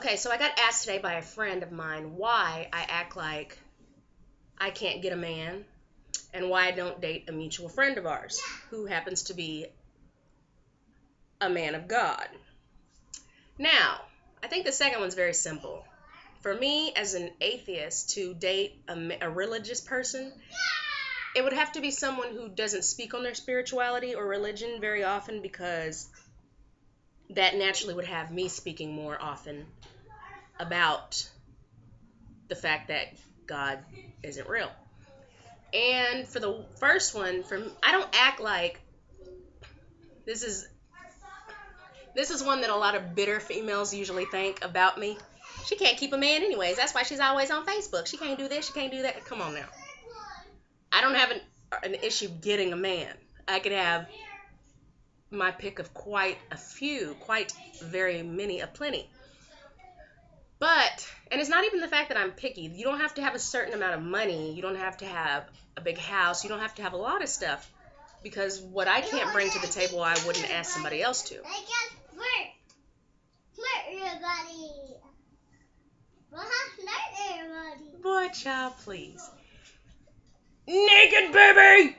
Okay, so I got asked today by a friend of mine why I act like I can't get a man and why I don't date a mutual friend of ours who happens to be a man of God. Now, I think the second one's very simple. For me, as an atheist, to date a religious person, it would have to be someone who doesn't speak on their spirituality or religion very often, because that naturally would have me speaking more often about the fact that God isn't real. And for the first one, I don't act like this is one that a lot of bitter females usually think about me. She can't keep a man anyways. That's why she's always on Facebook. She can't do this, she can't do that. Come on now. I don't have an issue getting a man. I could have my pick of quite a few, quite very many, aplenty. But, and it's not even the fact that I'm picky. You don't have to have a certain amount of money. You don't have to have a big house. You don't have to have a lot of stuff. Because what I can't bring to the table, I wouldn't ask somebody else to. Boy, child, please. Naked baby!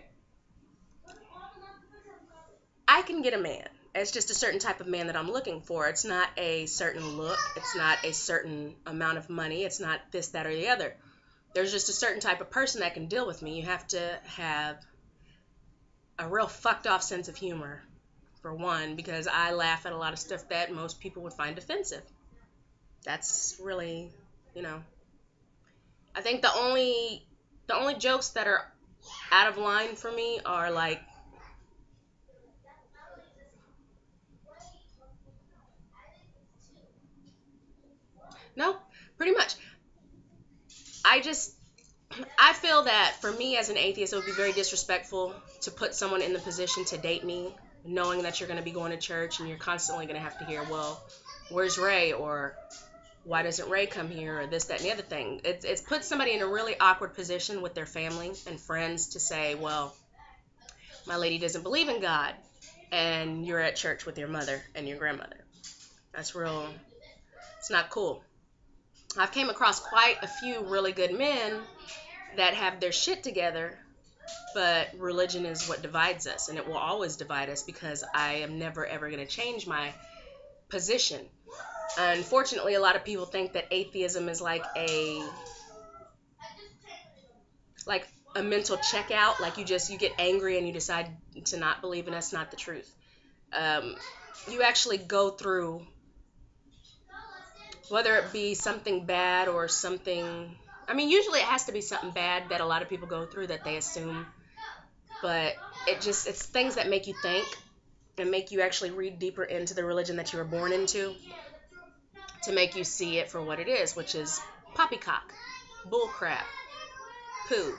I can get a man. It's just a certain type of man that I'm looking for. It's not a certain look. It's not a certain amount of money. It's not this, that, or the other. There's just a certain type of person that can deal with me. You have to have a real fucked off sense of humor, for one, because I laugh at a lot of stuff that most people would find offensive. That's really, I think the only jokes that are out of line for me are like, no, pretty much. I feel that for me as an atheist, it would be very disrespectful to put someone in the position to date me, knowing that you're going to be going to church and you're constantly going to have to hear, well, where's Ray? Or why doesn't Ray come here? Or this, that, and the other thing. It's put somebody in a really awkward position with their family and friends to say, well, my lady doesn't believe in God, and you're at church with your mother and your grandmother. It's not cool. I've came across quite a few really good men that have their shit together, but religion is what divides us, and it will always divide us because I am never ever going to change my position. Unfortunately, a lot of people think that atheism is like a mental checkout, like you get angry and you decide to not believe, and that's not the truth. You actually go through, whether it be something bad or something, usually it has to be something bad that a lot of people go through that they assume, but it's things that make you think and make you actually read deeper into the religion that you were born into, to make you see it for what it is, which is poppycock, bullcrap, poo.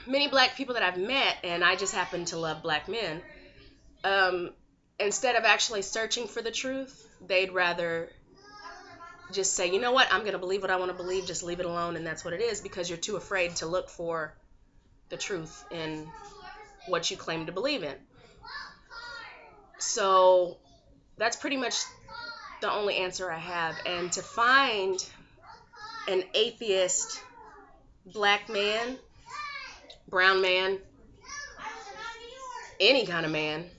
Many black people that I've met, and I just happen to love black men, instead of actually searching for the truth, they'd rather just say, you know what, I'm going to believe what I want to believe, just leave it alone, and that's what it is, because you're too afraid to look for the truth in what you claim to believe in. So that's pretty much the only answer I have. And to find an atheist black man, brown man, any kind of man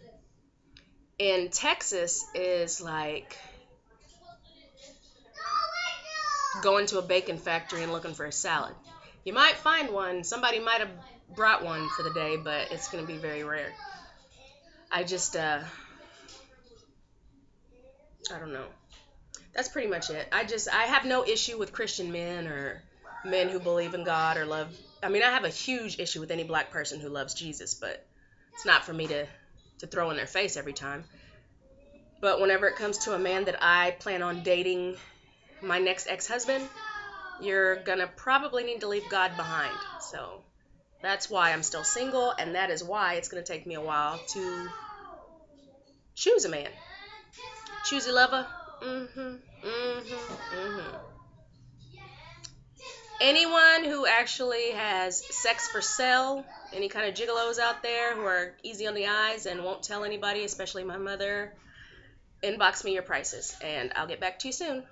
in Texas is like going to a bacon factory and looking for a salad. You might find one, somebody might have brought one for the day, but it's going to be very rare. I don't know. That's pretty much it. I have no issue with Christian men or men who believe in God or love. I have a huge issue with any black person who loves Jesus, but it's not for me to throw in their face every time. But whenever it comes to a man that I plan on dating, my next ex-husband, you're gonna probably need to leave God behind. So that's why I'm still single, and that is why it's gonna take me a while to choose a man. Choosy lover. Anyone who actually has sex for sale, any kind of gigolos out there who are easy on the eyes and won't tell anybody, especially my mother, inbox me your prices, and I'll get back to you soon.